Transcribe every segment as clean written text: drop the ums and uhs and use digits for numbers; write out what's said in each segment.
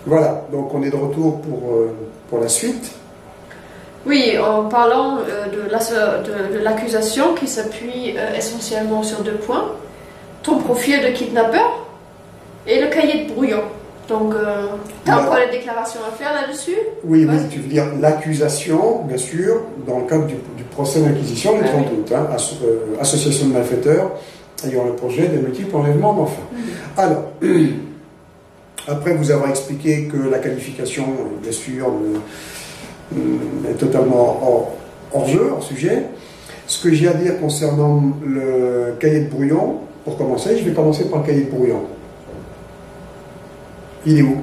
Voilà, donc on est de retour pour la suite. Oui, en parlant de l'accusation qui s'appuie essentiellement sur 2 points. Ton profil de kidnappeur et le cahier de brouillon. Donc, tu as encore des déclarations à faire là-dessus? Oui, oui, tu veux dire l'accusation, bien sûr, dans le cadre du procès d'inquisition du 30 août, hein, association de malfaiteurs ayant le projet de multiples enlèvements d'enfants. Alors, après vous avoir expliqué que la qualification, bien sûr, est totalement hors jeu, hors sujet, ce que j'ai à dire concernant le cahier de brouillon, pour commencer, je vais commencer par le cahier de brouillon. Il est où?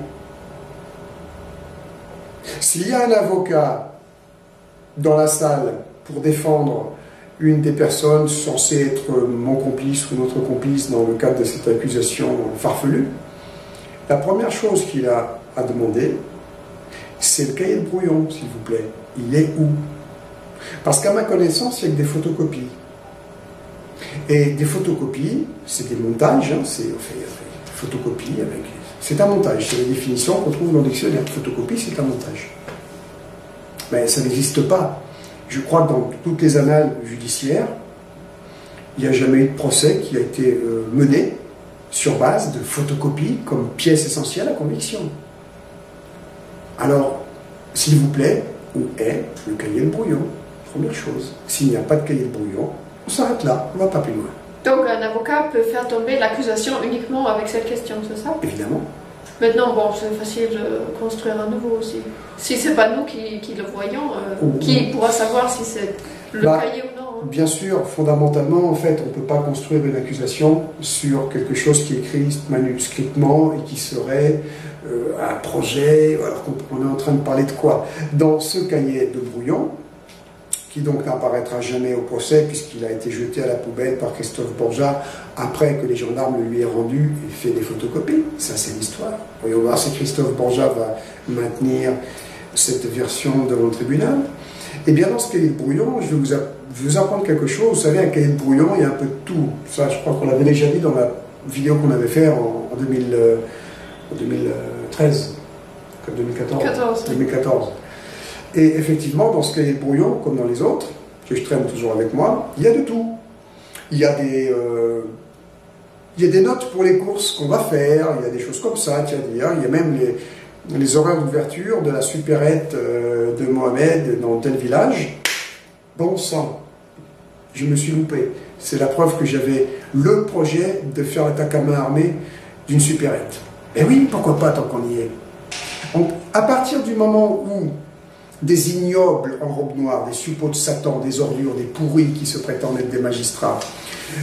S'il y a un avocat dans la salle pour défendre une des personnes censées être mon complice ou notre complice dans le cadre de cette accusation farfelue, la première chose qu'il a à demander, c'est le cahier de brouillon, s'il vous plaît. Il est où? Parce qu'à ma connaissance, il n'y a que des photocopies. Et des photocopies, c'est des montages, hein, photocopie avec... C'est un montage, c'est la définition qu'on trouve dans le dictionnaire. Photocopie, c'est un montage. Mais ça n'existe pas. Je crois que dans toutes les annales judiciaires, il n'y a jamais eu de procès qui a été mené sur base de photocopies comme pièce essentielle à conviction. Alors, s'il vous plaît, où est le cahier de brouillon? Première chose. S'il n'y a pas de cahier de brouillon, on s'arrête là, on ne va pas plus loin. Donc un avocat peut faire tomber l'accusation uniquement avec cette question, c'est ça? Évidemment. Maintenant, bon, c'est facile de construire un nouveau aussi. Si c'est pas nous qui le voyons, qui pourra savoir si c'est le cahier ou non, hein? Bien sûr, fondamentalement, en fait, on ne peut pas construire une accusation sur quelque chose qui est écrit manuscritement et qui serait un projet, alors qu'on est en train de parler de quoi? Dans ce cahier de brouillon, qui donc n'apparaîtra jamais au procès puisqu'il a été jeté à la poubelle par Christophe Borja après que les gendarmes le lui aient rendu et fait des photocopies. Ça, c'est l'histoire. Voyons voir si Christophe Borja va maintenir cette version devant le tribunal. Et bien, dans ce cahier de brouillon, je vais vous apprendre quelque chose. Vous savez, un cahier de brouillon, il y a un peu de tout. Ça, je crois qu'on l'avait déjà dit dans la vidéo qu'on avait fait en 2013, 2014. Et effectivement, dans ce cahier de brouillon, comme dans les autres, que je traîne toujours avec moi, il y a de tout. Il y a des notes pour les courses qu'on va faire, il y a des choses comme ça, il y a même les horaires d'ouverture de la supérette de Mohamed dans tel village. Bon sang, je me suis loupé. C'est la preuve que j'avais le projet de faire l'attaque à main armée d'une supérette. Et oui, pourquoi pas tant qu'on y est. Donc, à partir du moment où des ignobles en robe noire, des suppôts de Satan, des ordures, des pourris qui se prétendent être des magistrats,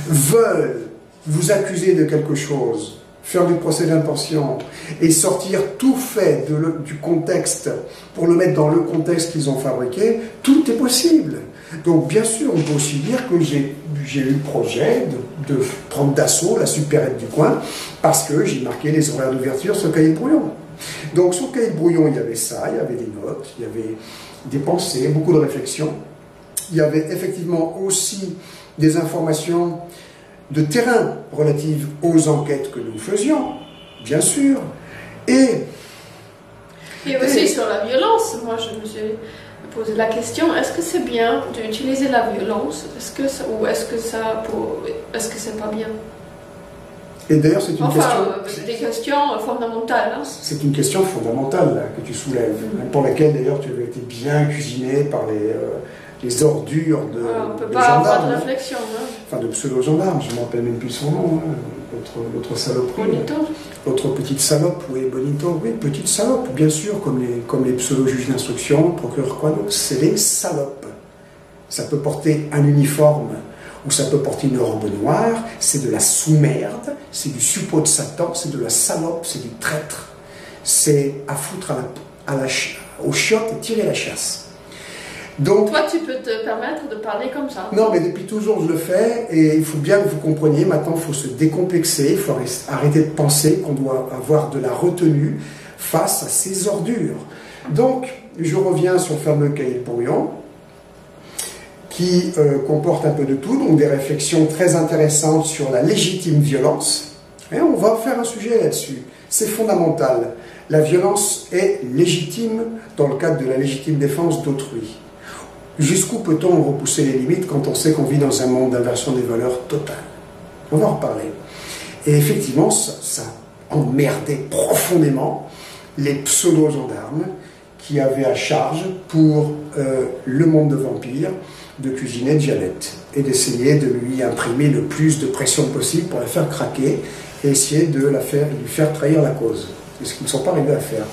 veulent vous accuser de quelque chose, faire du procès d'intention et sortir tout fait du contexte pour le mettre dans le contexte qu'ils ont fabriqué, tout est possible. Donc bien sûr, on peut aussi dire que j'ai eu le projet de prendre d'assaut la supérette du coin parce que j'ai marqué les horaires d'ouverture sur le cahier de brouillon. Donc sur le cahier de brouillon, il y avait ça, il y avait des notes, il y avait des pensées, beaucoup de réflexions. Il y avait effectivement aussi des informations de terrain relatives aux enquêtes que nous faisions, bien sûr. Et aussi sur la violence, moi je me suis posé la question, est-ce que c'est bien d'utiliser la violence, est-ce que c'est pas bien? Et d'ailleurs, c'est une des questions fondamentales. Hein. C'est une question fondamentale là, que tu soulèves, pour laquelle d'ailleurs tu avais été bien cuisiné par les ordures de on ne peut de pas gendarmes, avoir de réflexion. Hein. Enfin, de pseudo-gendarmes, je ne me rappelle même plus son nom, hein. L'autre saloperie. Bonito. L'autre petite salope, oui, Bonito, oui, petite salope, bien sûr, comme les pseudo-juges d'instruction, procureur quoi d'autre, c'est les salopes. Ça peut porter un uniforme, ou ça peut porter une robe noire, c'est de la sous-merde, c'est du suppôt de Satan, c'est de la salope, c'est du traître. C'est à foutre aux chiottes et tirer la chasse. Donc, toi, tu peux te permettre de parler comme ça. Non, mais depuis toujours, je le fais, et il faut bien que vous compreniez, maintenant, il faut se décomplexer, il faut arrêter de penser qu'on doit avoir de la retenue face à ces ordures. Donc, je reviens sur le fameux cahier de brouillon, qui comporte un peu de tout, donc des réflexions très intéressantes sur la légitime violence. Et on va faire un sujet là-dessus. C'est fondamental. La violence est légitime dans le cadre de la légitime défense d'autrui. Jusqu'où peut-on repousser les limites quand on sait qu'on vit dans un monde d'inversion des valeurs totale? On va en reparler. Et effectivement, ça emmerdait profondément les pseudo-gendarmes qui avaient à charge pour le monde de vampires de cuisiner Janet et d'essayer de lui imprimer le plus de pression possible pour la faire craquer et essayer de lui faire trahir la cause. C'est ce qu'ils ne sont pas arrivés à faire.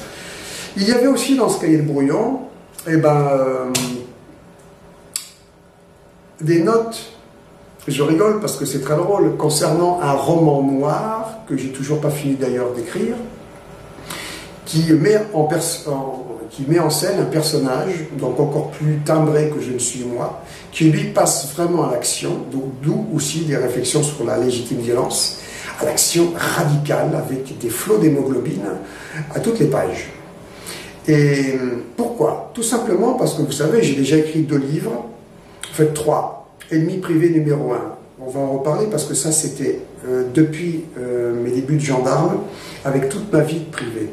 Il y avait aussi dans ce cahier de brouillon des notes, je rigole parce que c'est très drôle, concernant un roman noir que j'ai toujours pas fini d'ailleurs d'écrire, qui met en scène un personnage, donc encore plus timbré que je ne suis moi, qui lui passe vraiment à l'action, d'où aussi des réflexions sur la légitime violence, à l'action radicale avec des flots d'hémoglobine à toutes les pages. Et pourquoi? Tout simplement parce que vous savez, j'ai déjà écrit 2 livres, en fait 3, Ennemi privé numéro 1. On va en reparler parce que ça c'était depuis mes débuts de gendarme, avec toute ma vie privée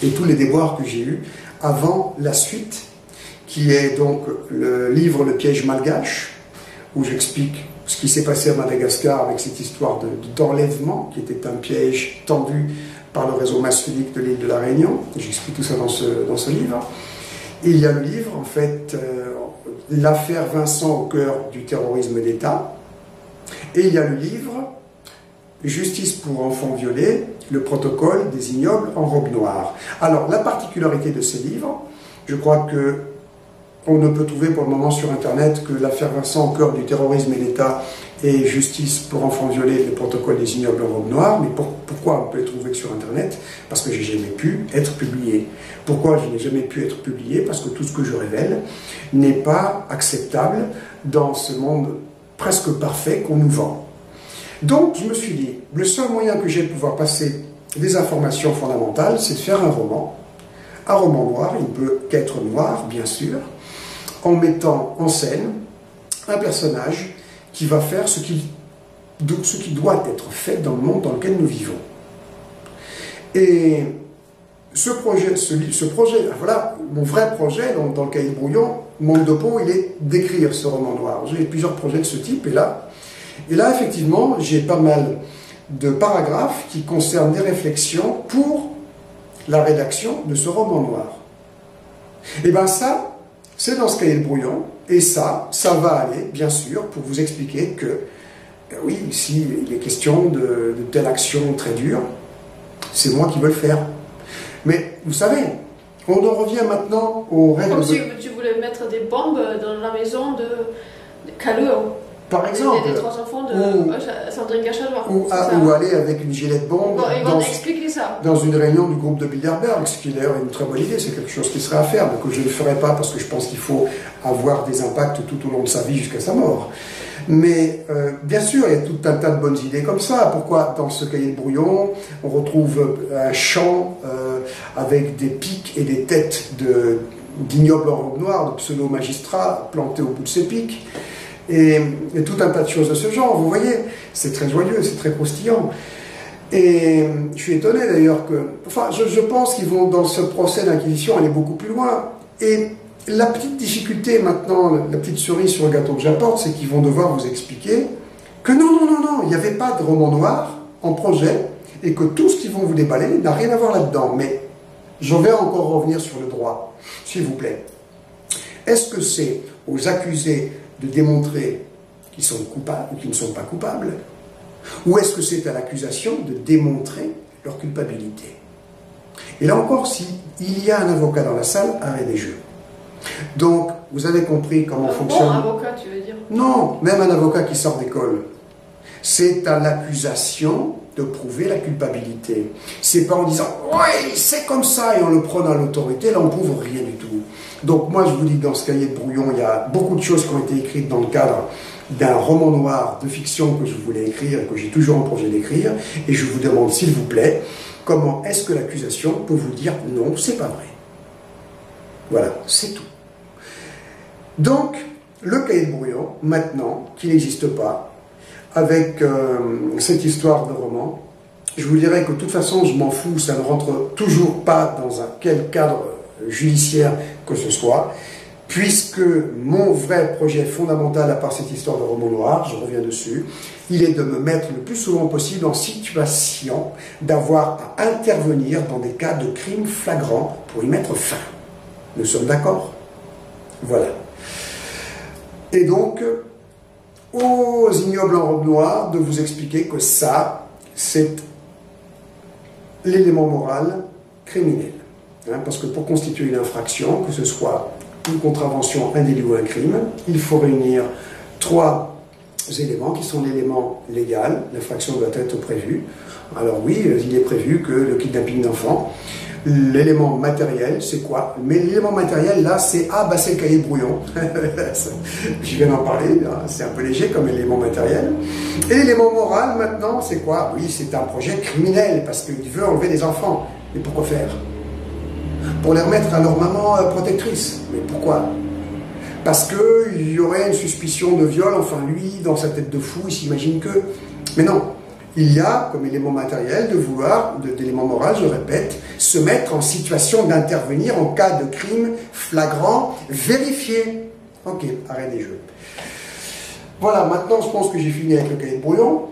et tous les déboires que j'ai eus avant la suite, qui est donc le livre Le piège malgache, où j'explique ce qui s'est passé à Madagascar avec cette histoire d'enlèvement, qui était un piège tendu par le réseau maçonnique de l'île de la Réunion. J'explique tout ça dans ce livre. Et il y a le livre, en fait, l'affaire Vincent au cœur du terrorisme d'État. Et il y a le livre Justice pour enfants violés, le protocole des ignobles en robe noire. Alors, la particularité de ces livres, je crois que on ne peut trouver pour le moment sur Internet que l'affaire Vincent au cœur du terrorisme et l'État et Justice pour enfants violés, le protocole des ignobles en robe noire. Mais pourquoi on peut les trouver que sur Internet? Parce que j'ai jamais pu être publié. Pourquoi je n'ai jamais pu être publié? Parce que tout ce que je révèle n'est pas acceptable dans ce monde presque parfait qu'on nous vend. Donc, je me suis dit, le seul moyen que j'ai de pouvoir passer des informations fondamentales, c'est de faire un roman. Un roman noir, il ne peut qu'être noir, bien sûr, en mettant en scène un personnage qui va faire ce qui doit être fait dans le monde dans lequel nous vivons. Et ce projet, voilà, mon vrai projet dans le cahier de brouillon, mon dépôt, il est d'écrire ce roman noir. J'ai plusieurs projets de ce type, et là, effectivement, j'ai pas mal de paragraphes qui concernent des réflexions pour la rédaction de ce roman noir. Et bien ça, c'est dans ce cahier de brouillon, et ça va aller, bien sûr, pour vous expliquer que, oui, si il est question de telle action très dure, c'est moi qui veux le faire. Mais, vous savez, on en revient maintenant aux règles... Comme si tu voulais mettre des bombes dans la maison de Kaleo. Par exemple, des 3 enfants de Sandrine Gachalois. Ou aller avec une gilette bombe dans une réunion du groupe de Bilderberg, ce qui est d'ailleurs une très bonne idée, c'est quelque chose qui serait à faire, mais que je ne ferai pas parce que je pense qu'il faut avoir des impacts tout au long de sa vie jusqu'à sa mort. Mais bien sûr, il y a tout un tas de bonnes idées comme ça. Pourquoi dans ce cahier de brouillon, on retrouve un champ avec des pics et des têtes d'ignobles en robe noire, de pseudo-magistrats plantés au bout de ces pics, et tout un tas de choses de ce genre, vous voyez, c'est très joyeux, c'est très croustillant. Et je suis étonné d'ailleurs que... Enfin, je pense qu'ils vont, dans ce procès d'inquisition, aller beaucoup plus loin. Et la petite difficulté maintenant, la petite cerise sur le gâteau que j'apporte, c'est qu'ils vont devoir vous expliquer que non, il n'y avait pas de roman noir en projet, et que tout ce qu'ils vont vous déballer n'a rien à voir là-dedans. Mais je vais encore revenir sur le droit, s'il vous plaît. Est-ce que c'est aux accusés de démontrer qu'ils sont coupables ou qu'ils ne sont pas coupables? Ou est-ce que c'est à l'accusation de démontrer leur culpabilité? Et là encore, il y a un avocat dans la salle, arrêt des jeux. Donc, vous avez compris comment fonctionne... Un bon avocat, tu veux dire? Non, même un avocat qui sort d'école. C'est à l'accusation de prouver la culpabilité. C'est pas en disant « Oui, c'est comme ça » et en le prenant à l'autorité, là on prouve rien du tout. Donc moi je vous dis que dans ce cahier de brouillon, il y a beaucoup de choses qui ont été écrites dans le cadre d'un roman noir de fiction que je voulais écrire et que j'ai toujours en projet d'écrire, et je vous demande s'il vous plaît, comment est-ce que l'accusation peut vous dire « Non, c'est pas vrai ». Voilà, c'est tout. Donc, le cahier de brouillon, maintenant, qui n'existe pas, avec cette histoire de roman, je vous dirais que de toute façon, je m'en fous, ça ne rentre toujours pas dans quel cadre judiciaire que ce soit, puisque mon vrai projet fondamental, à part cette histoire de roman noir, je reviens dessus, il est de me mettre le plus souvent possible en situation d'avoir à intervenir dans des cas de crimes flagrants pour y mettre fin. Nous sommes d'accord? Voilà. Et donc, aux ignobles en robe noire, de vous expliquer que ça, c'est l'élément moral criminel. Hein, parce que pour constituer une infraction, que ce soit une contravention, un délit ou un crime, il faut réunir 3 éléments qui sont l'élément légal, l'infraction doit être prévue. Alors oui, il est prévu que le kidnapping d'enfants, l'élément matériel, c'est quoi? Mais l'élément matériel, là, c'est c'est le cahier de brouillon. Je viens d'en parler, c'est un peu léger comme élément matériel. Et l'élément moral, maintenant, c'est quoi? Oui, c'est un projet criminel, parce qu'il veut enlever des enfants. Mais pourquoi faire? Pour les remettre à leur maman protectrice. Mais pourquoi? Parce qu'il y aurait une suspicion de viol, enfin lui, dans sa tête de fou, il s'imagine que... Mais non, il y a comme élément matériel de vouloir, d'élément moral, je répète, se mettre en situation d'intervenir en cas de crime flagrant, vérifié. Ok, arrêt des jeux. Voilà, maintenant je pense que j'ai fini avec le cahier de brouillon.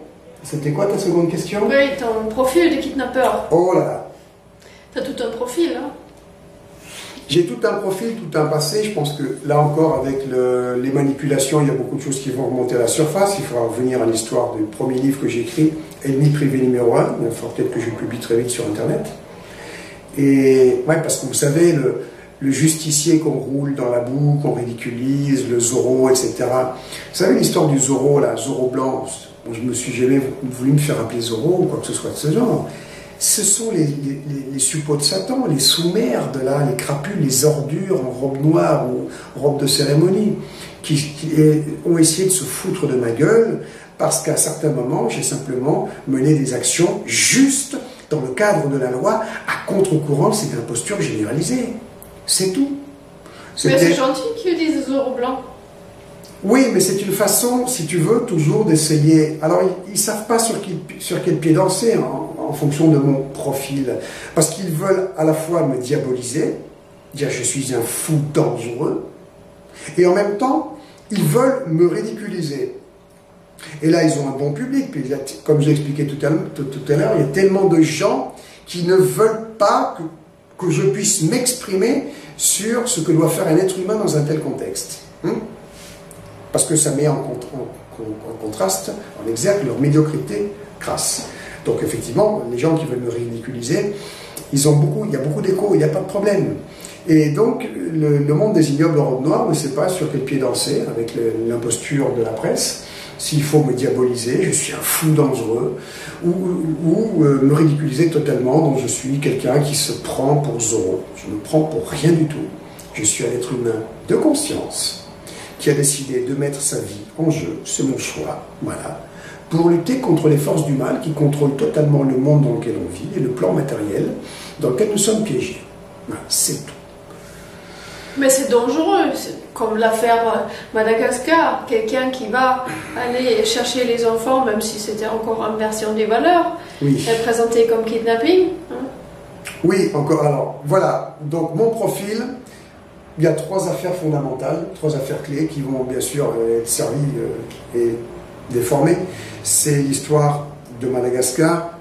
C'était quoi ta seconde question? Oui, ton profil de kidnappeur. Oh là là. T'as tout un profil, hein? J'ai tout un profil, tout un passé. Je pense que là encore, avec les manipulations, il y a beaucoup de choses qui vont remonter à la surface. Il faudra revenir à l'histoire du premier livre que j'ai écrit, Ennemi privé numéro 1. Il faudra peut-être que je publie très vite sur Internet. Et ouais, parce que vous savez, le justicier qu'on roule dans la boue, qu'on ridiculise, le Zorro, etc. Vous savez l'histoire du Zorro, là, Zorro blanc. Je me suis jamais voulu me faire appeler Zorro ou quoi que ce soit de ce genre. Ce sont les suppôts de Satan, les sous-merdes, là, les crapules, les ordures en robe noire ou robe de cérémonie, qui ont essayé de se foutre de ma gueule parce qu'à certains moments, j'ai simplement mené des actions justes dans le cadre de la loi, à contre-courant de cette imposture généralisée. C'est tout. Mais c'est gentil qu'ils disent Zorro blanc. Oui, mais c'est une façon, si tu veux, toujours d'essayer... Alors, ils ne savent pas sur quel pied danser en fonction de mon profil. Parce qu'ils veulent à la fois me diaboliser, dire je suis un fou dangereux, et en même temps, ils veulent me ridiculiser. Et là, ils ont un bon public. Puis, comme je l'ai expliqué tout à l'heure, il y a tellement de gens qui ne veulent pas que je puisse m'exprimer sur ce que doit faire un être humain dans un tel contexte. Parce que ça met en contraste, en exergue leur médiocrité crasse. Donc effectivement, les gens qui veulent me ridiculiser, il y a beaucoup d'échos, il n'y a pas de problème. Et donc, le monde des ignobles en robe noire ne sait pas sur quel pied danser avec l'imposture de la presse. S'il faut me diaboliser, je suis un fou dangereux, ou me ridiculiser totalement, donc je suis quelqu'un qui se prend pour Zorro. Je ne me prends pour rien du tout. Je suis un être humain de conscience, qui a décidé de mettre sa vie en jeu, c'est mon choix, voilà, pour lutter contre les forces du mal qui contrôlent totalement le monde dans lequel on vit et le plan matériel dans lequel nous sommes piégés. Voilà, c'est tout. Mais c'est dangereux, comme l'affaire Madagascar, quelqu'un qui va aller chercher les enfants, même si c'était encore en version des valeurs, oui. Et présenté comme kidnapping. Hein? Oui, encore, alors, voilà, donc mon profil... Il y a 3 affaires fondamentales, 3 affaires clés qui vont bien sûr être servies et déformées. C'est l'histoire de Madagascar,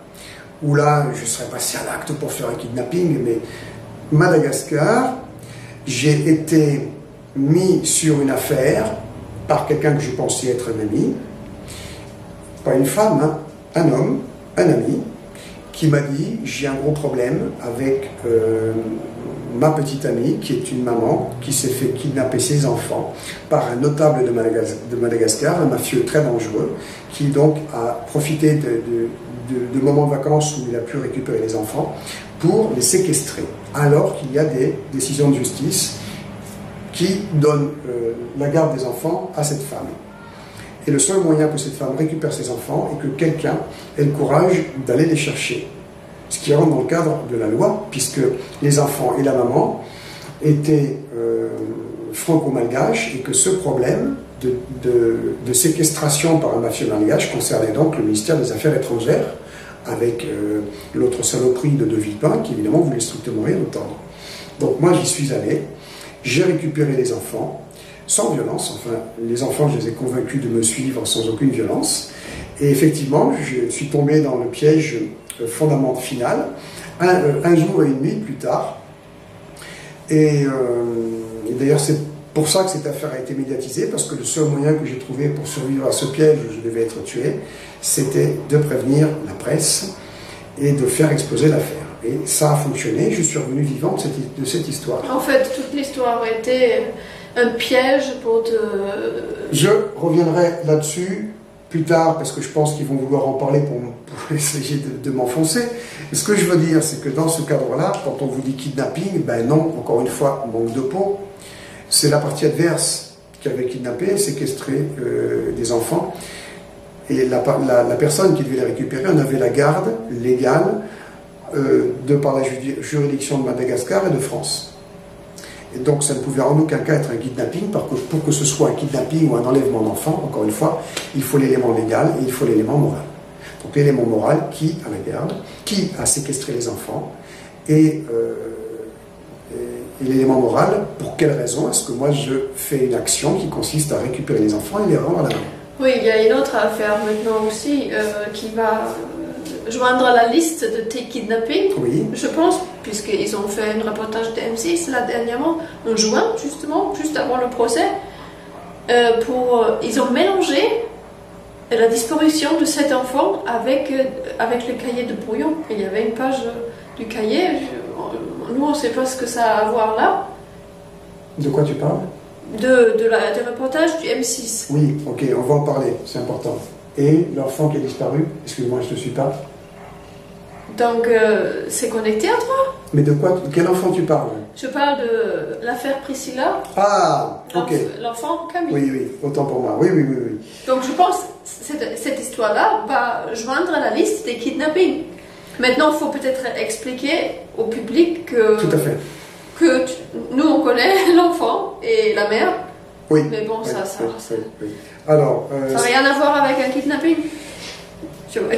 où là, je serais passé à l'acte pour faire un kidnapping, mais Madagascar, j'ai été mis sur une affaire par quelqu'un que je pensais être un ami, pas une femme, hein, un homme, un ami, qui m'a dit « j'ai un gros problème avec ma petite amie, qui est une maman, qui s'est fait kidnapper ses enfants par un notable de Madagascar, un mafieux très dangereux, qui donc a profité de moments de vacances où il a pu récupérer les enfants pour les séquestrer, alors qu'il y a des décisions de justice qui donnent la garde des enfants à cette femme. Et le seul moyen que cette femme récupère ses enfants est que quelqu'un ait le courage d'aller les chercher. Ce qui rentre dans le cadre de la loi, puisque les enfants et la maman étaient franco-malgaches et que ce problème de séquestration par un mafieux malgache concernait donc le ministère des Affaires étrangères avec l'autre saloperie de Villepin, qui évidemment voulait strictement rien entendre. Donc moi j'y suis allé, j'ai récupéré les enfants, sans violence, enfin les enfants je les ai convaincus de me suivre sans aucune violence, et effectivement je suis tombé dans le piège fondamental final, un jour et une nuit plus tard, et d'ailleurs c'est pour ça que cette affaire a été médiatisée, parce que le seul moyen que j'ai trouvé pour survivre à ce piège où je devais être tué, c'était de prévenir la presse et de faire exploser l'affaire. Et ça a fonctionné, je suis revenu vivant de cette histoire. En fait, toute l'histoire a été un piège pour te... Je reviendrai là-dessus plus tard, parce que je pense qu'ils vont vouloir en parler pour essayer de m'enfoncer. Ce que je veux dire, c'est que dans ce cadre-là, quand on vous dit kidnapping, ben non, encore une fois, manque de peau. C'est la partie adverse qui avait kidnappé, séquestré des enfants. Et la personne qui devait les récupérer en avait la garde légale de par la juridiction de Madagascar et de France. Et donc ça ne pouvait en aucun cas être un kidnapping, parce que pour que ce soit un kidnapping ou un enlèvement d'enfants, encore une fois, il faut l'élément légal et il faut l'élément moral. Donc l'élément moral, qui a la garde, qui a séquestré les enfants, et l'élément moral, pour quelle raison est-ce que moi je fais une action qui consiste à récupérer les enfants et les rendre à la main? Oui, il y a une autre affaire maintenant aussi qui va joindre à la liste de tes kidnappings, oui. Je pense, puisqu'ils ont fait un reportage de M6 là dernièrement, en juin justement, juste avant le procès, ils ont mélangé la disparition de cet enfant avec le cahier de brouillon. Il y avait une page du cahier, nous on ne sait pas ce que ça a à voir là. De quoi tu parles? Du reportage du M6. Oui, ok, on va en parler, c'est important. Et l'enfant qui a disparu, excuse-moi, je ne te suis pas. Donc, c'est connecté à toi? Mais de quoi? Quel enfant tu parles? Je parle de l'affaire Priscilla. Ah, ok. L'enfant Camille. Oui, oui, autant pour moi. Oui, oui, oui, oui. Donc, je pense que cette histoire-là va joindre à la liste des kidnappings. Maintenant, il faut peut-être expliquer au public que... Tout à fait. Nous, on connaît l'enfant et la mère. Oui. Mais bon, oui, ça oui. Alors, ça n'a rien à voir avec un kidnapping.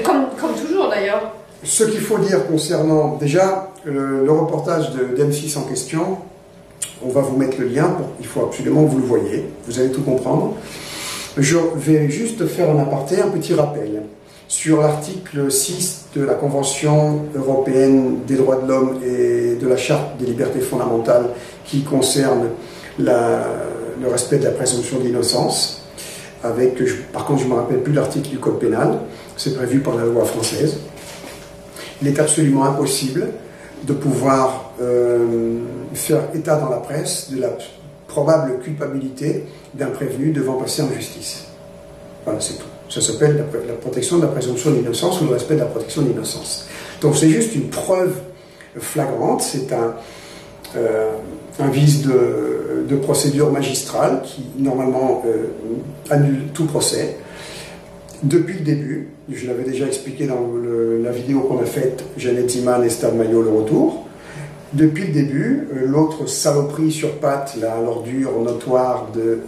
Comme toujours, d'ailleurs. Ce qu'il faut dire concernant, déjà, le reportage d'M6 en question, on va vous mettre le lien, il faut absolument que vous le voyez, vous allez tout comprendre. Je vais juste faire un aparté, un petit rappel sur l'article 6 de la Convention européenne des droits de l'homme et de la Charte des libertés fondamentales qui concerne le respect de la présomption d'innocence. Par contre, je ne me rappelle plus l'article du Code pénal, c'est prévu par la loi française. Il est absolument impossible de pouvoir faire état dans la presse de la probable culpabilité d'un prévenu devant passer en justice. Voilà, c'est tout. Ça s'appelle la protection de la présomption d'innocence ou le respect de la protection de l'innocence. Donc c'est juste une preuve flagrante, c'est un vice de procédure magistrale qui normalement annule tout procès. Depuis le début, je l'avais déjà expliqué dans la vidéo qu'on a faite, Jeannette Ziman et Stade Maillot, le retour. Depuis le début, l'autre saloperie sur pattes, l'ordure notoire de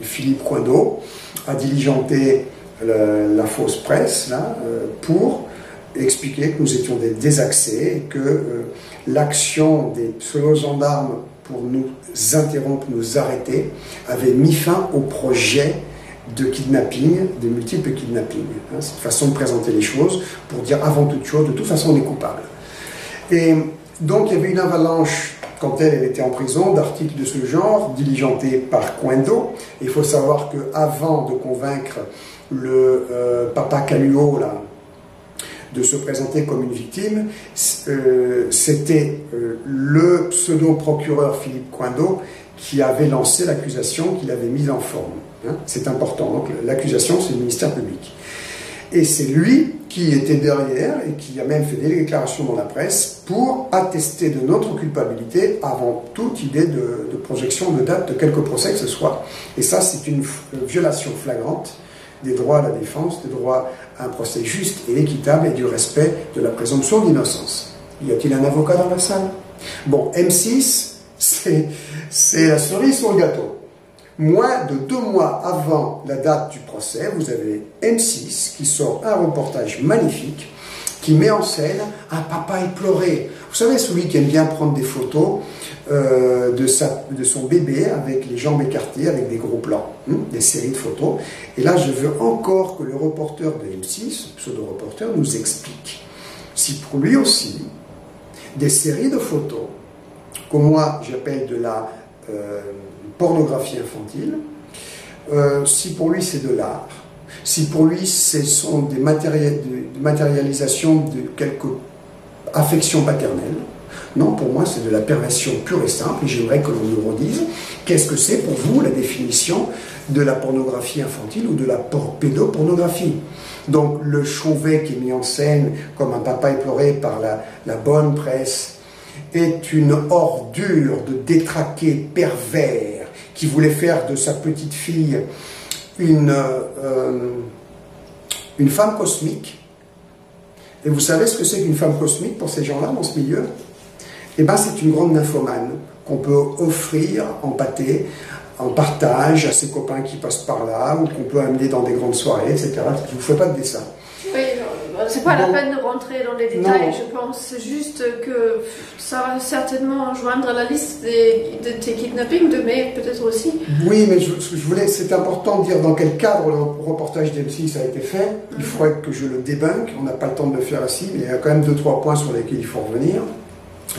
Philippe Coindot, a diligenté la fausse presse là, pour expliquer que nous étions des désaxés et que l'action des pseudo-gendarmes pour nous interrompre, nous arrêter, avait mis fin au projet de kidnapping, de multiples kidnappings. Hein, c'est une façon de présenter les choses pour dire avant toute chose, de toute façon on est coupable. Et donc il y avait une avalanche, quand elle était en prison, d'articles de ce genre, diligentés par Coindot. Il faut savoir qu'avant de convaincre le papa Caluot là, de se présenter comme une victime, c'était le pseudo-procureur Philippe Coindot qui avait lancé l'accusation, qu'il avait mise en forme. Hein, c'est important. Donc l'accusation, c'est le ministère public. Et c'est lui qui était derrière et qui a même fait des déclarations dans la presse pour attester de notre culpabilité avant toute idée de projection de date de quelque procès que ce soit. Et ça, c'est une violation flagrante des droits à la défense, des droits à un procès juste et équitable et du respect de la présomption d'innocence. Y a-t-il un avocat dans la salle? Bon, M6, c'est la cerise sur le gâteau. Moins de 2 mois avant la date du procès, vous avez M6 qui sort un reportage magnifique qui met en scène un papa éploré. Vous savez, celui qui aime bien prendre des photos de son bébé avec les jambes écartées, avec des gros plans, des séries de photos. Et là, je veux encore que le reporter de M6, ce pseudo-reporter, nous explique si pour lui aussi, des séries de photos, que moi j'appelle de la pornographie infantile, si pour lui c'est de l'art, si pour lui ce sont des matérialisations de quelques affections paternelles, non, pour moi c'est de la perversion pure et simple, et j'aimerais que l'on nous redise qu'est-ce que c'est pour vous la définition de la pornographie infantile ou de la pédopornographie. Donc le Chauvet qui est mis en scène comme un papa éploré par la bonne presse est une ordure de détraqué pervers qui voulait faire de sa petite fille une femme cosmique. Et vous savez ce que c'est qu'une femme cosmique pour ces gens-là dans ce milieu? Eh bien, c'est une grande nymphomane qu'on peut offrir en pâté, en partage à ses copains qui passent par là, ou qu'on peut amener dans des grandes soirées, etc. Je ne vous fais pas de dessin. Oui, c'est pas la peine de rentrer dans les détails, je pense juste que ça va certainement joindre à la liste de tes kidnappings, de mai peut-être aussi. Oui, mais c'est important de dire dans quel cadre le reportage d'M6 a été fait. Il faudrait que je le débunk, on n'a pas le temps de le faire ici, mais il y a quand même 2-3 points sur lesquels il faut revenir.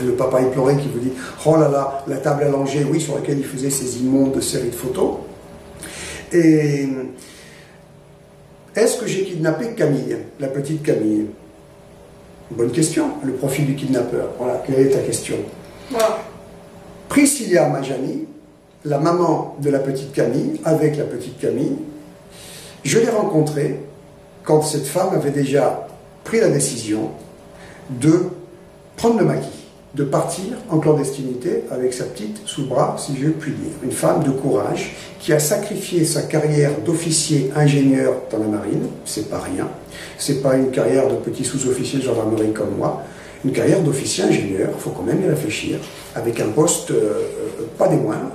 Le papa éploré qui vous dit « Oh là là, la table à langer », oui, sur laquelle il faisait ces immondes séries de photos. Et est-ce que j'ai kidnappé Camille, la petite Camille? Bonne question, le profil du kidnappeur. Voilà, quelle est ta question? Voilà. Priscilla Majani, la maman de la petite Camille, avec la petite Camille, je l'ai rencontrée quand cette femme avait déjà pris la décision de prendre le maquis, de partir en clandestinité avec sa petite sous le bras, si je puis dire. Une femme de courage qui a sacrifié sa carrière d'officier ingénieur dans la marine, c'est pas rien, c'est pas une carrière de petit sous-officier de gendarmerie comme moi, une carrière d'officier ingénieur, il faut quand même y réfléchir, avec un poste pas des moindres,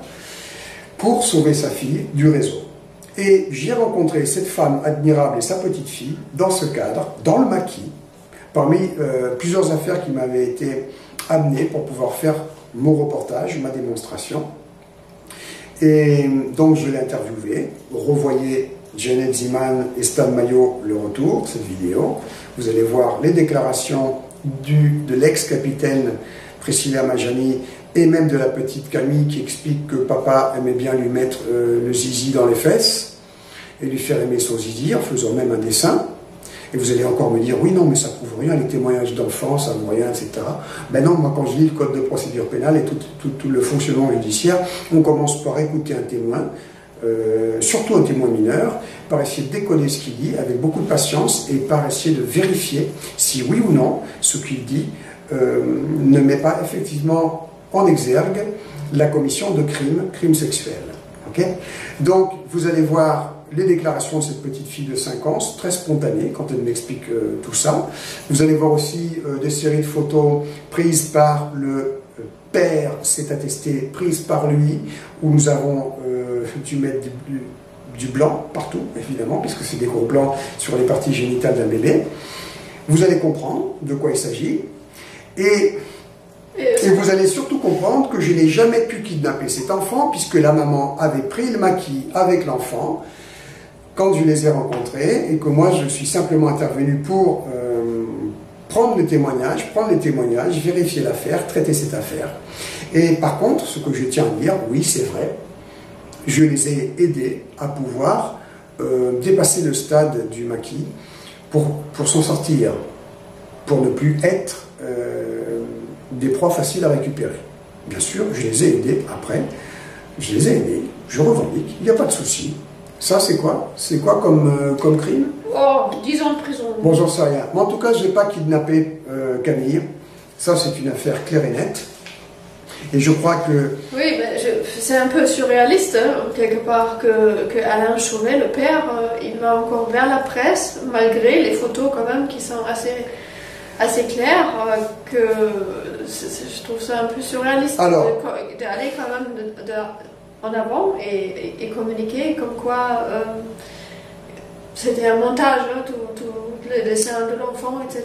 pour sauver sa fille du réseau. Et j'ai rencontré cette femme admirable et sa petite fille dans ce cadre, dans le maquis, parmi plusieurs affaires qui m'avaient été amenées pour pouvoir faire mon reportage, ma démonstration. Et donc je l'ai interviewé. Revoyez Janet Ziman et Stan Mayo le retour de cette vidéo. Vous allez voir les déclarations de l'ex-capitaine Priscilla Majani et même de la petite Camille qui explique que papa aimait bien lui mettre le zizi dans les fesses et lui faire aimer son zizi en faisant même un dessin. Et vous allez encore me dire, oui, non, mais ça prouve rien, les témoignages d'enfants, ça ne vaut rien, etc. Ben non, moi, quand je lis le code de procédure pénale et tout le fonctionnement judiciaire, on commence par écouter un témoin, surtout un témoin mineur, par essayer de décoder ce qu'il dit avec beaucoup de patience et par essayer de vérifier si, oui ou non, ce qu'il dit ne met pas effectivement en exergue la commission de crimes sexuels. Okay? Donc, vous allez voir les déclarations de cette petite fille de 5 ans, très spontanée quand elle m'explique tout ça. Vous allez voir aussi des séries de photos prises par le père, c'est attesté, prises par lui, où nous avons dû mettre du blanc partout, évidemment, puisque c'est des gros blancs sur les parties génitales d'un bébé. Vous allez comprendre de quoi il s'agit. Et vous allez surtout comprendre que je n'ai jamais pu kidnapper cet enfant, puisque la maman avait pris le maquis avec l'enfant, quand je les ai rencontrés, et que moi je suis simplement intervenu pour prendre les témoignages, vérifier l'affaire, traiter cette affaire. Et par contre, ce que je tiens à dire, oui c'est vrai, je les ai aidés à pouvoir dépasser le stade du maquis pour s'en sortir, pour ne plus être des proies faciles à récupérer. Bien sûr, je les ai aidés après, je les ai aidés, je revendique, il n'y a pas de souci. Ça, c'est quoi? C'est quoi comme crime? Oh, 10 ans de prison. Bon, j'en sais rien. Mais en tout cas, je n'ai pas kidnappé Camille. Ça, c'est une affaire claire et nette. Et je crois que... Oui, c'est un peu surréaliste, hein, quelque part, que Alain Chauvet, le père, il va encore vers la presse, malgré les photos quand même qui sont assez claires, que je trouve ça un peu surréaliste d'aller quand même en avant et communiquer comme quoi C'était un montage, hein, tous les dessins de l'enfant, etc.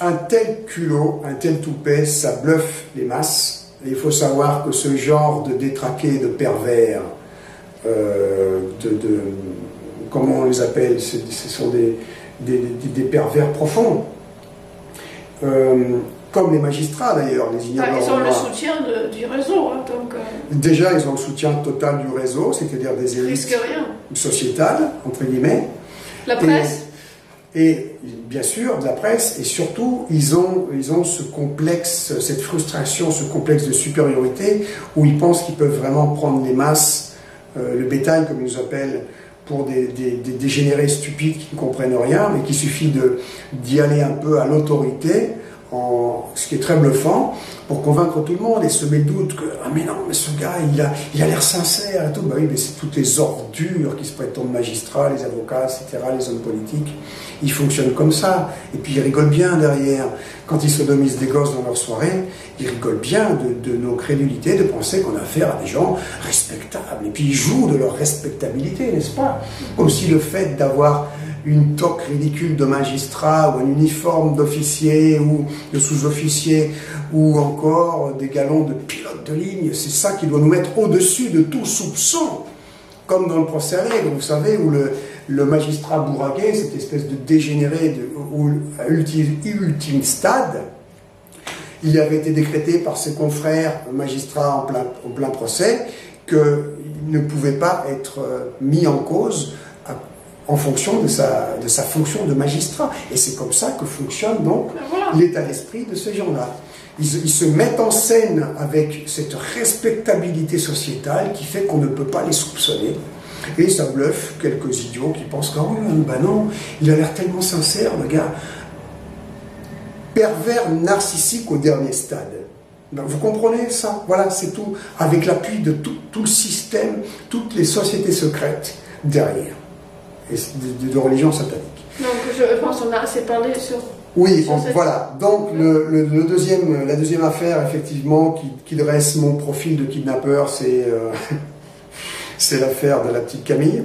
Un tel culot, un tel toupet, ça bluffe les masses. Et il faut savoir que ce genre de détraqués, de pervers, comment on les appelle, ce sont des pervers profonds. Comme les magistrats d'ailleurs, les ignorants. Ils ont le soutien du réseau. Hein, donc, déjà, ils ont le soutien total du réseau, c'est-à-dire des élites sociétales, entre guillemets. La presse. Et bien sûr, de la presse, et surtout, ils ont ce complexe, cette frustration, ce complexe de supériorité, où ils pensent qu'ils peuvent vraiment prendre les masses, le bétail, comme ils nous appellent, pour des dégénérés stupides qui ne comprennent rien, mais qu'il suffit d'y aller un peu à l'autorité, ce qui est très bluffant, pour convaincre tout le monde et semer le doute que « Ah mais non, mais ce gars, il a l'air sincère et tout. » Bah oui, mais c'est toutes les ordures qui se prétendent magistrats, les avocats, etc., les hommes politiques. Ils fonctionnent comme ça. Et puis ils rigolent bien derrière. Quand ils sodomisent des gosses dans leur soirée, ils rigolent bien de nos crédulités, de penser qu'on a affaire à des gens respectables. Et puis ils jouent de leur respectabilité, n'est-ce pas? Aussi le fait d'avoir une toque ridicule de magistrat ou un uniforme d'officier ou de sous-officier ou encore des galons de pilote de ligne, c'est ça qui doit nous mettre au-dessus de tout soupçon. Comme dans le procès Allègre, vous savez, où le magistrat Bourraguet, cette espèce de dégénéré à ultime stade, il avait été décrété par ses confrères magistrats en plein procès qu'il ne pouvait pas être mis en cause en fonction de sa fonction de magistrat. Et c'est comme ça que fonctionne donc l'état d'esprit de ces gens-là. Ils se mettent en scène avec cette respectabilité sociétale qui fait qu'on ne peut pas les soupçonner. Et ça bluffe quelques idiots qui pensent que oh, ben non, il a l'air tellement sincère, le gars. Pervers narcissique au dernier stade. Ben, vous comprenez ça? Voilà, c'est tout. Avec l'appui de tout le système, toutes les sociétés secrètes derrière. Et de religion satanique. Donc je pense qu'on a assez parlé sur... Oui, voilà. Donc la deuxième affaire, effectivement, qui dresse mon profil de kidnappeur, c'est l'affaire de la petite Camille.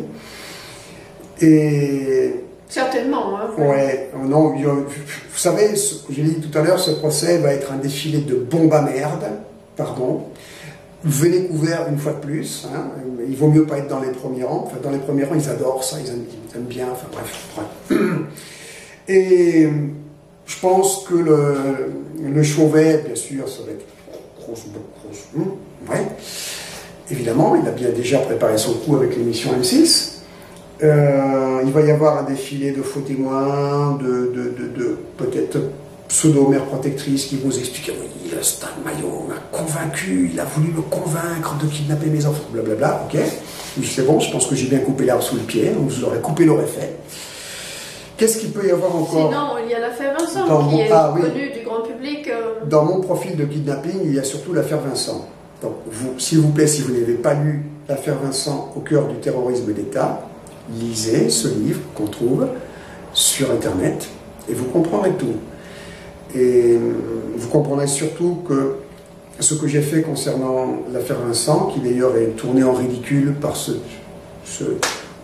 Et... Certainement. Hein, ouais, non, vous savez, j'ai dit tout à l'heure, ce procès va être un défilé de bombes à merde, pardon. Venez couvert une fois de plus, hein. Il vaut mieux pas être dans les premiers rangs. Enfin, dans les premiers rangs, ils adorent ça, ils aiment bien, enfin bref. Et je pense que le Chauvet, bien sûr, ça va être grosse. Ouais. Évidemment, il a bien déjà préparé son coup avec l'émission M6. Il va y avoir un défilé de faux témoins, de peut-être pseudo-mère protectrice qui vous explique oui, Stan Mayo m'a convaincu, il a voulu me convaincre de kidnapper mes enfants, blablabla, ok. C'est bon, je pense que j'ai bien coupé l'arbre sous le pied, donc vous aurez coupé l'aurait fait. Qu'est-ce qu'il peut y avoir encore? Sinon, il y a l'affaire Vincent qui est connue du grand public. Dans mon profil de kidnapping, il y a surtout l'affaire Vincent. Donc, s'il vous plaît, si vous n'avez pas lu l'affaire Vincent au cœur du terrorisme d'État, lisez ce livre qu'on trouve sur Internet et vous comprendrez tout. Et vous comprendrez surtout que ce que j'ai fait concernant l'affaire Vincent, qui d'ailleurs est tourné en ridicule par on ne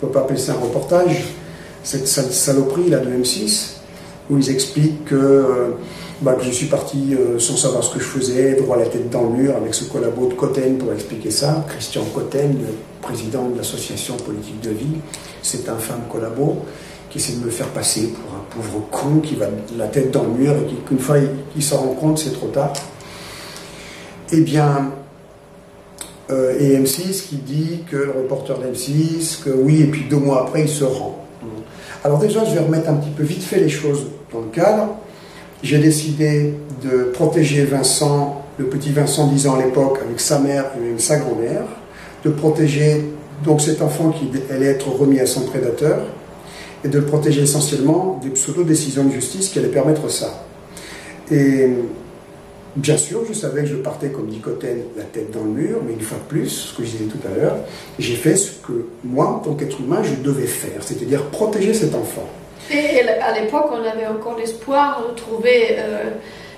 peut pas appeler ça un reportage, cette saloperie là de M6, où ils expliquent que je suis parti sans savoir ce que je faisais, droit la tête dans le mur, avec ce collabo de Cotten pour expliquer ça, Christian Cotten, le président de l'association politique de vie, c'est un infâme collabo, qui essaie de me faire passer pour un pauvre con qui va la tête dans le mur et qu'une fois il s'en rend compte, c'est trop tard. Eh bien, et M6 qui dit que le reporter d'M6, que oui, et puis 2 mois après, il se rend. Alors déjà, je vais remettre un petit peu vite fait les choses dans le cadre. J'ai décidé de protéger Vincent, le petit Vincent 10 ans à l'époque, avec sa mère et même sa grand-mère, de protéger donc cet enfant qui allait être remis à son prédateur, et de le protéger essentiellement des pseudo-décisions de justice qui allaient permettre ça. Et bien sûr, je savais que je partais, comme dit Cotten, la tête dans le mur, mais une fois de plus, ce que je disais tout à l'heure, j'ai fait ce que moi, en tant qu'être humain, je devais faire, c'est-à-dire protéger cet enfant. Et à l'époque, on avait encore l'espoir de trouver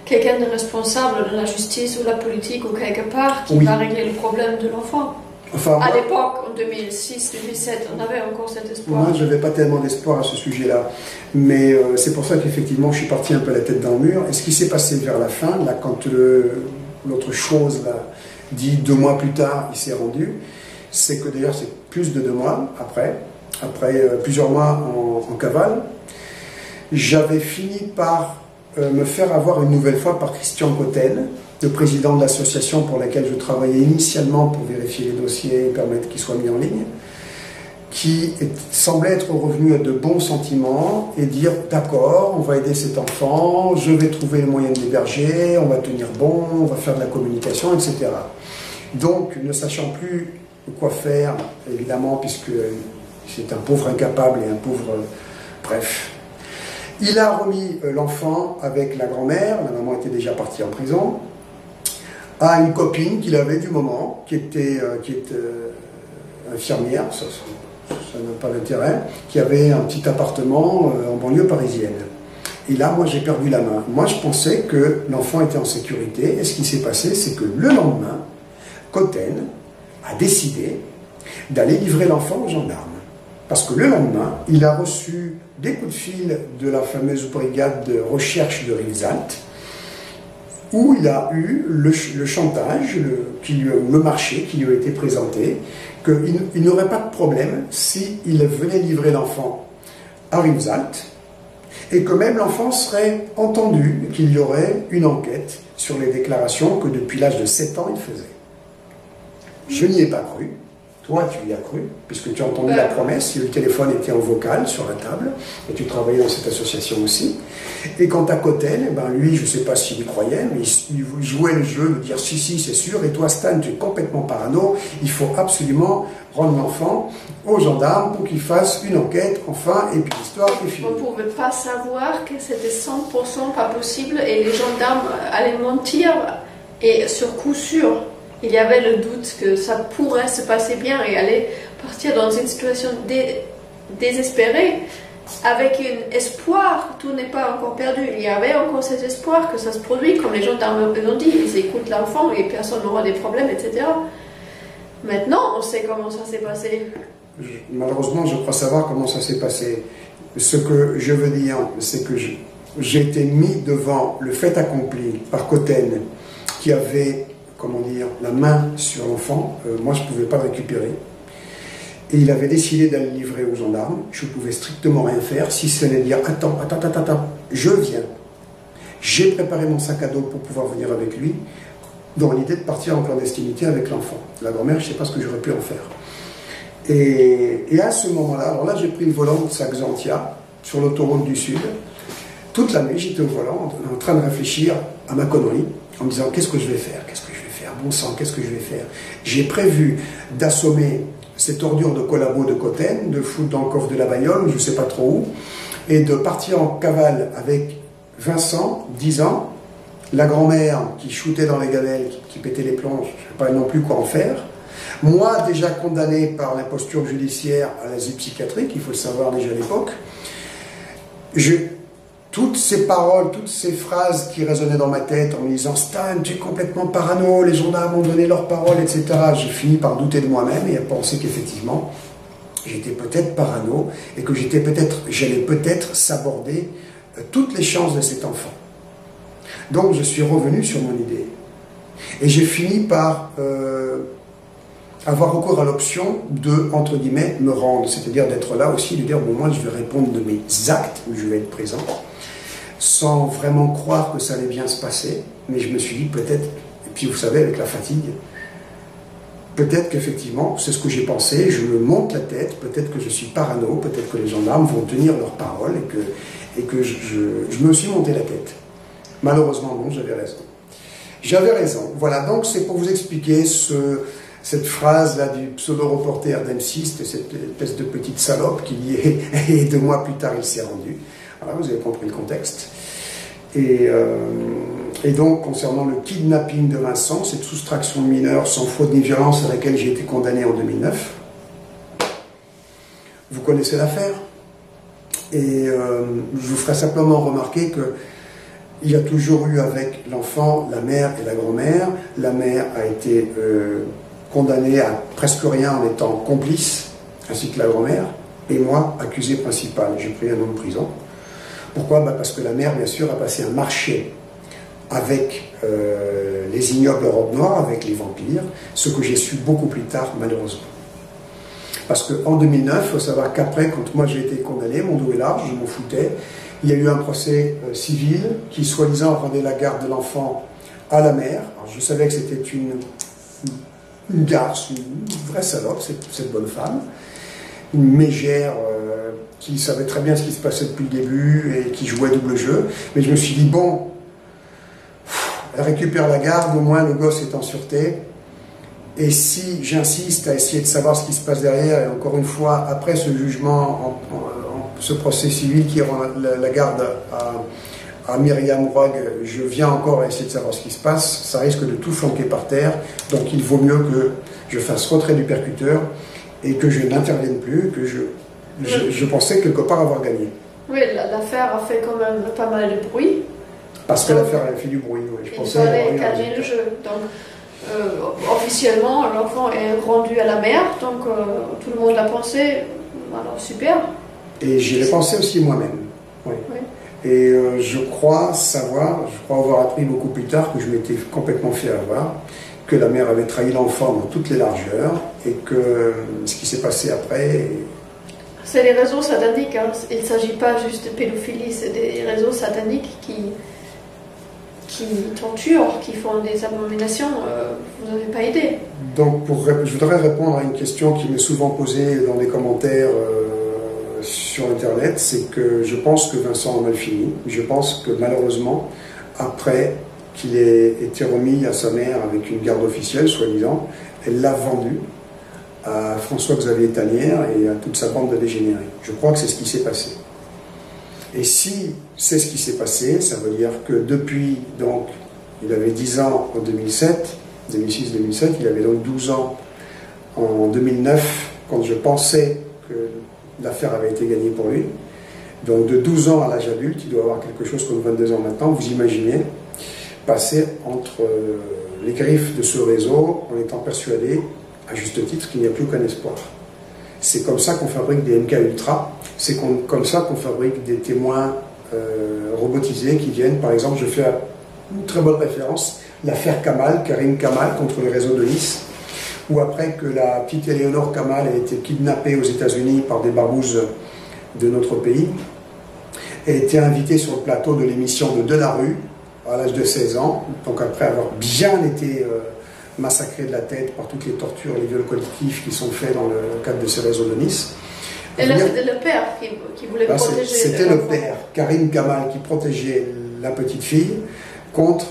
quelqu'un de responsable de la justice ou la politique ou quelque part qui va régler le problème de l'enfant. Enfin, à l'époque, en 2006-2007, on avait encore cet espoir. Moi, je n'avais pas tellement d'espoir à ce sujet-là. Mais c'est pour ça qu'effectivement, je suis parti un peu la tête dans le mur. Et ce qui s'est passé vers la fin, là, quand l'autre chose, là, dit 2 mois plus tard, il s'est rendu, c'est que d'ailleurs, c'est plus de 2 mois après plusieurs mois en cavale, j'avais fini par me faire avoir une nouvelle fois par Christian Cotten, le président de l'association pour laquelle je travaillais initialement pour vérifier les dossiers et permettre qu'ils soient mis en ligne, qui semblait être revenu à de bons sentiments et dire d'accord, on va aider cet enfant, je vais trouver le moyen de l'héberger, on va tenir bon, on va faire de la communication, etc. Donc, ne sachant plus quoi faire, évidemment, puisque c'est un pauvre incapable et un pauvre... bref. Il a remis l'enfant avec la grand-mère, la maman était déjà partie en prison, à une copine qu'il avait du moment, qui était infirmière, ça n'a pas d'intérêt, qui avait un petit appartement en banlieue parisienne. Et là, moi, j'ai perdu la main. Moi, je pensais que l'enfant était en sécurité, et ce qui s'est passé, c'est que le lendemain, Cotten a décidé d'aller livrer l'enfant aux gendarmes. Parce que le lendemain, il a reçu des coups de fil de la fameuse brigade de recherche de Rivesaltes, où il a eu le chantage, le marché qui lui a été présenté, qu'il n'aurait pas de problème s'il venait livrer l'enfant à Rivesaltes, et que même l'enfant serait entendu, qu'il y aurait une enquête sur les déclarations que depuis l'âge de 7 ans il faisait. Je n'y ai pas cru. Toi, tu y as cru, puisque tu as entendu la promesse, le téléphone était en vocal sur la table, et tu travaillais dans cette association aussi. Et quant à Cotten, lui, je ne sais pas s'il y croyait, mais il jouait le jeu de dire si, c'est sûr, et toi, Stan, tu es complètement parano, il faut absolument rendre l'enfant aux gendarmes pour qu'ils fassent une enquête, enfin, et puis l'histoire est finie. On ne pouvait pas savoir que c'était 100% pas possible, et les gendarmes allaient mentir, et sur coup sûr. Il y avait le doute que ça pourrait se passer bien et aller partir dans une situation désespérée, avec un espoir, tout n'est pas encore perdu. Il y avait encore cet espoir que ça se produit, comme les gendarmes l'ont dit, ils écoutent l'enfant et personne n'aura des problèmes, etc. Maintenant, on sait comment ça s'est passé. Malheureusement, je crois savoir comment ça s'est passé. Ce que je veux dire, c'est que j'ai été mis devant le fait accompli par Cotten, qui avait... comment dire, la main sur l'enfant, moi je ne pouvais pas le récupérer. Et il avait décidé d'aller le livrer aux gendarmes, je ne pouvais strictement rien faire, si ce n'est dire, attends, je viens. J'ai préparé mon sac à dos pour pouvoir venir avec lui, dans l'idée de partir en clandestinité avec l'enfant. La grand-mère, je ne sais pas ce que j'aurais pu en faire. Et à ce moment-là, alors là j'ai pris le volant de sa Xantia, sur l'autoroute du Sud. Toute la nuit, j'étais au volant, en train de réfléchir à ma connerie, en me disant, qu'est-ce que je vais faire? Bon sang, qu'est-ce que je vais faire? J'ai prévu d'assommer cette ordure de collabo de Cotten, de foutre dans le coffre de la bagnole, je ne sais pas trop où, et de partir en cavale avec Vincent, 10 ans, la grand-mère qui shootait dans les gamelles, qui pétait les plombs, je ne sais pas non plus quoi en faire. Moi, déjà condamné par l'imposture judiciaire à l'asile psychiatrique, il faut le savoir déjà à l'époque, toutes ces paroles, toutes ces phrases qui résonnaient dans ma tête en me disant « Stan, tu es complètement parano, les gendarmes ont donné leurs paroles, etc. » J'ai fini par douter de moi-même et à penser qu'effectivement, j'étais peut-être parano et que j'allais peut-être saborder toutes les chances de cet enfant. Donc je suis revenu sur mon idée. Et j'ai fini par avoir recours à l'option de, entre guillemets, me rendre. C'est-à-dire d'être là aussi, de dire « Bon, moi, je vais répondre de mes actes, où je vais être présent. » sans vraiment croire que ça allait bien se passer, mais je me suis dit peut-être, et puis vous savez avec la fatigue, peut-être qu'effectivement, c'est ce que j'ai pensé, je me monte la tête, peut-être que je suis parano, peut-être que les gendarmes vont tenir leurs paroles et que je me suis monté la tête. Malheureusement non, j'avais raison. J'avais raison. Voilà, donc c'est pour vous expliquer cette phrase-là du pseudo-reporter d'M6, cette espèce de petite salope qui y est, et 2 mois plus tard il s'est rendu. Voilà, vous avez compris le contexte. Et donc, concernant le kidnapping de Vincent, cette soustraction de mineurs sans faute ni violence à laquelle j'ai été condamné en 2009, vous connaissez l'affaire. Et je vous ferai simplement remarquer qu'il y a toujours eu avec l'enfant la mère et la grand-mère. La mère a été condamné à presque rien en étant complice, ainsi que la grand-mère, et moi, accusé principal. J'ai pris un an de prison. Pourquoi? Parce que la mère, bien sûr, a passé un marché avec les ignobles robes noires, avec les vampires, ce que j'ai su beaucoup plus tard, malheureusement. Parce qu'en 2009, il faut savoir qu'après, quand moi j'ai été condamné, mon dos est large, je m'en foutais, il y a eu un procès civil qui, soi-disant, rendait la garde de l'enfant à la mère. Alors, je savais que c'était une garce, une vraie salope, cette bonne femme, une mégère qui savait très bien ce qui se passait depuis le début et qui jouait double jeu. Mais je me suis dit, bon, elle récupère la garde, au moins le gosse est en sûreté. Et si j'insiste à essayer de savoir ce qui se passe derrière, et encore une fois, après ce jugement, ce procès civil qui rend la garde à Myriam Roig, je viens encore à essayer de savoir ce qui se passe, ça risque de tout flanquer par terre, donc il vaut mieux que je fasse retrait du percuteur et que je n'intervienne plus, que je pensais quelque part avoir gagné. Oui, l'affaire a fait quand même pas mal de bruit. Parce que l'affaire a fait du bruit, oui. Il fallait calmer le jeu. Donc, officiellement, l'enfant est rendu à la mère, donc tout le monde l'a pensé, alors super. Et j'y ai pensé aussi moi-même. Oui. Oui. Et je crois avoir appris beaucoup plus tard que je m'étais complètement fait avoir, que la mère avait trahi l'enfant dans toutes les largeurs, et que ce qui s'est passé après... C'est les réseaux sataniques, hein. Il ne s'agit pas juste de pédophilie, c'est des réseaux sataniques qui torturent, qui font des abominations, vous n'avez pas idée. Donc je voudrais répondre à une question qui m'est souvent posée dans les commentaires sur Internet, c'est que je pense que Vincent a mal fini. Je pense que malheureusement, après qu'il ait été remis à sa mère avec une garde officielle, soi-disant, elle l'a vendu à François-Xavier Tanière et à toute sa bande de dégénérés. Je crois que c'est ce qui s'est passé. Et si c'est ce qui s'est passé, ça veut dire que depuis, donc, il avait 10 ans en 2006-2007, il avait donc 12 ans en 2009, quand je pensais que l'affaire avait été gagnée pour lui. Donc de 12 ans à l'âge adulte, il doit avoir quelque chose comme 22 ans maintenant, vous imaginez, passer entre les griffes de ce réseau en étant persuadé, à juste titre, qu'il n'y a plus aucun espoir. C'est comme ça qu'on fabrique des MK Ultra, c'est comme ça qu'on fabrique des témoins robotisés qui viennent. Par exemple, je fais une très bonne référence, l'affaire Kamal, Karim Kamal contre le réseau de Nice, où après que la petite Éléonore Kamal ait été kidnappée aux États-Unis par des barbouzes de notre pays, elle a été invitée sur le plateau de l'émission de Delarue à l'âge de 16 ans, donc après avoir bien été massacrée de la tête par toutes les tortures et les viols collectifs qui sont faits dans le cadre de ces réseaux de Nice. Et là, c'était le père qui voulait protéger. C'était le père, Karim Kamal, qui protégeait la petite fille contre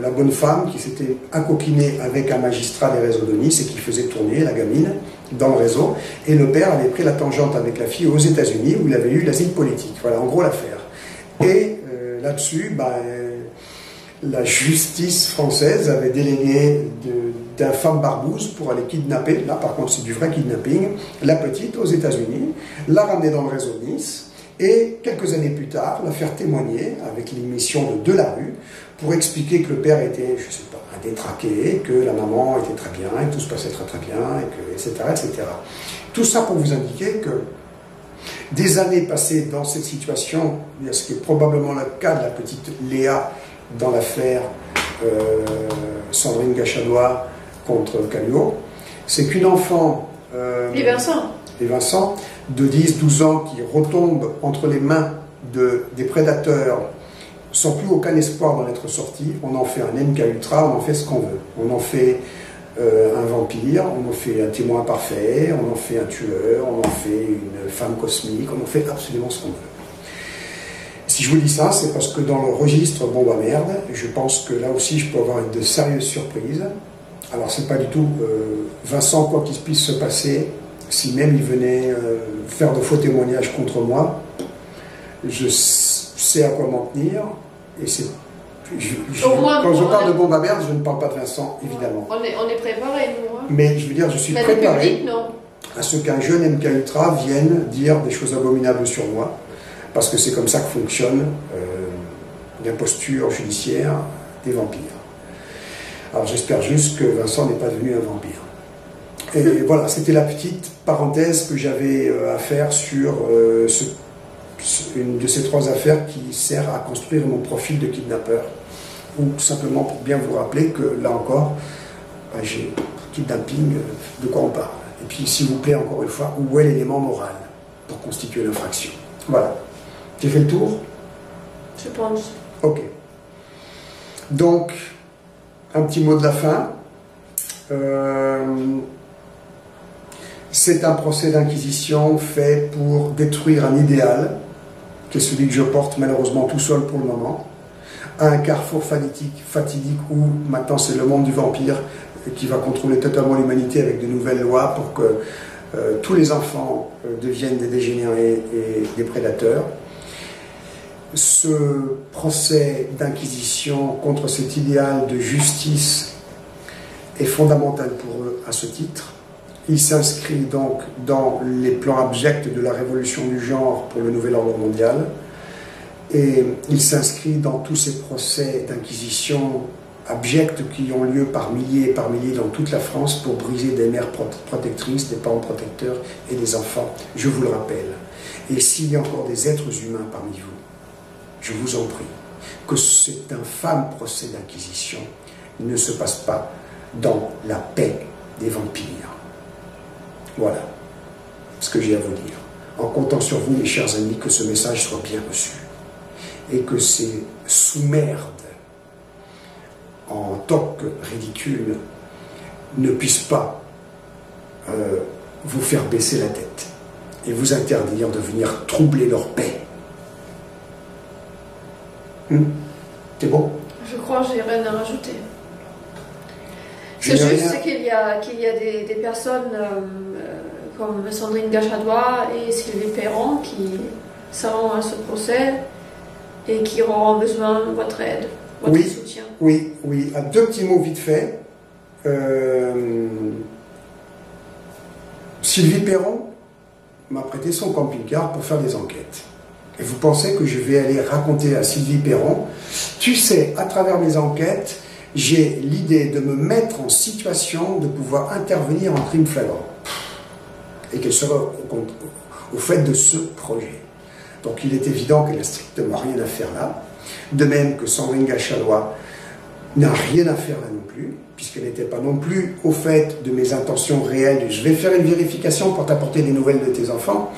la bonne femme qui s'était accoquinée avec un magistrat des réseaux de Nice et qui faisait tourner la gamine dans le réseau. Et le père avait pris la tangente avec la fille aux États-Unis où il avait eu l'asile politique. Voilà, en gros, l'affaire. Et là-dessus, la justice française avait délégué d'un femme barbouze pour aller kidnapper, là par contre c'est du vrai kidnapping, la petite aux États-Unis, la ramener dans le réseau de Nice, et quelques années plus tard, la faire témoigner avec l'émission de Delarue pour expliquer que le père était, je sais pas, détraqué, que la maman était très bien, et que tout se passait très très bien, et que, etc., etc. Tout ça pour vous indiquer que des années passées dans cette situation, ce qui est probablement le cas de la petite Léa dans l'affaire Sandrine Gachadois contre Calio, c'est qu'une enfant Et Vincent de 10-12 ans qui retombe entre les mains des prédateurs sans plus aucun espoir d'en être sorti, on en fait un MK Ultra, on en fait ce qu'on veut. On en fait un vampire, on en fait un témoin parfait, on en fait un tueur, on en fait une femme cosmique, on en fait absolument ce qu'on veut. Si je vous dis ça, c'est parce que dans le registre Bombe à merde, je pense que là aussi je peux avoir de sérieuses surprises. Alors c'est pas du tout Vincent, quoi qu'il puisse se passer, si même il venait faire de faux témoignages contre moi, je sais à quoi m'en tenir, et c'est... Quand je parle de Bombe à merde, je ne parle pas de Vincent, évidemment. On est préparé, nous. Hein. Mais je veux dire, je suis préparé à ce qu'un jeune MK Ultra vienne dire des choses abominables sur moi, parce que c'est comme ça que fonctionne l'imposture judiciaire des vampires. Alors j'espère juste que Vincent n'est pas devenu un vampire. Et voilà, c'était la petite parenthèse que j'avais à faire sur une de ces 3 affaires qui sert à construire mon profil de kidnappeur. Ou tout simplement pour bien vous rappeler que là encore, j'ai kidnapping, de quoi on parle. Et puis s'il vous plaît, encore une fois, où est l'élément moral pour constituer l'infraction? Voilà. J'ai fait le tour? Je pense. Ok. Donc, un petit mot de la fin. C'est un procès d'inquisition fait pour détruire un idéal, qui est celui que je porte malheureusement tout seul pour le moment, à un carrefour fatidique où maintenant c'est le monde du vampire qui va contrôler totalement l'humanité avec de nouvelles lois pour que tous les enfants deviennent des dégénérés et des prédateurs. Ce procès d'inquisition contre cet idéal de justice est fondamental pour eux à ce titre. Il s'inscrit donc dans les plans abjects de la révolution du genre pour le nouvel ordre mondial. Et il s'inscrit dans tous ces procès d'inquisition abjects qui ont lieu par milliers et par milliers dans toute la France pour briser des mères protectrices, des parents protecteurs et des enfants, je vous le rappelle. Et s'il y a encore des êtres humains parmi vous, je vous en prie, que cet infâme procès d'inquisition ne se passe pas dans la paix des vampires. Voilà ce que j'ai à vous dire. En comptant sur vous, mes chers amis, que ce message soit bien reçu. Et que ces sous-merdes en toque ridicule ne puissent pas vous faire baisser la tête et vous interdire de venir troubler leur paix. C'est bon? Je crois que j'ai rien à rajouter. C'est juste qu'il y a des personnes comme Sandrine Gachadois et Sylvie Perron qui seront à ce procès et qui auront besoin de votre aide, votre soutien. Oui. À 2 petits mots vite fait. Sylvie Perron m'a prêté son camping-car pour faire des enquêtes. Et vous pensez que je vais aller raconter à Sylvie Perron, tu sais, à travers mes enquêtes, j'ai l'idée de me mettre en situation de pouvoir intervenir en crime flagrant. Et qu'elle sera au fait de ce projet. Donc il est évident qu'elle n'a strictement rien à faire là. De même que Sandrine Gachadois n'a rien à faire là non plus, puisqu'elle n'était pas non plus au fait de mes intentions réelles. Je vais faire une vérification pour t'apporter des nouvelles de tes enfants.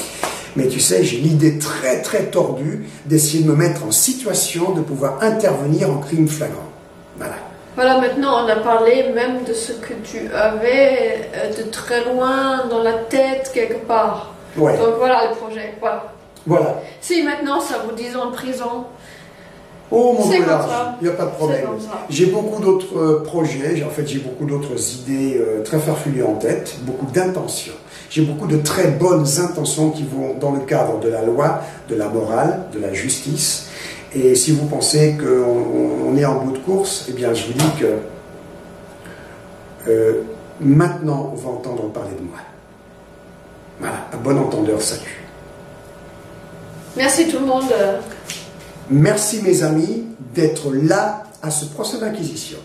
Mais tu sais, j'ai l'idée très très tordue d'essayer de me mettre en situation de pouvoir intervenir en crime flagrant. Voilà. Voilà, maintenant on a parlé même de ce que tu avais de très loin dans la tête quelque part. Ouais. Donc voilà le projet, Voilà. Si maintenant ça vous dit en prison, oh mon c'est Dieu, comme ça. il n'y a pas de problème. J'ai beaucoup d'autres projets, en fait j'ai beaucoup d'autres idées très farfelues en tête, beaucoup d'intentions. J'ai beaucoup de très bonnes intentions qui vont dans le cadre de la loi, de la morale, de la justice. Et si vous pensez qu'on est en bout de course, eh bien je vous dis que maintenant on va entendre parler de moi. Voilà, à bon entendeur, salut. Merci tout le monde. Merci mes amis d'être là à ce procès d'inquisition.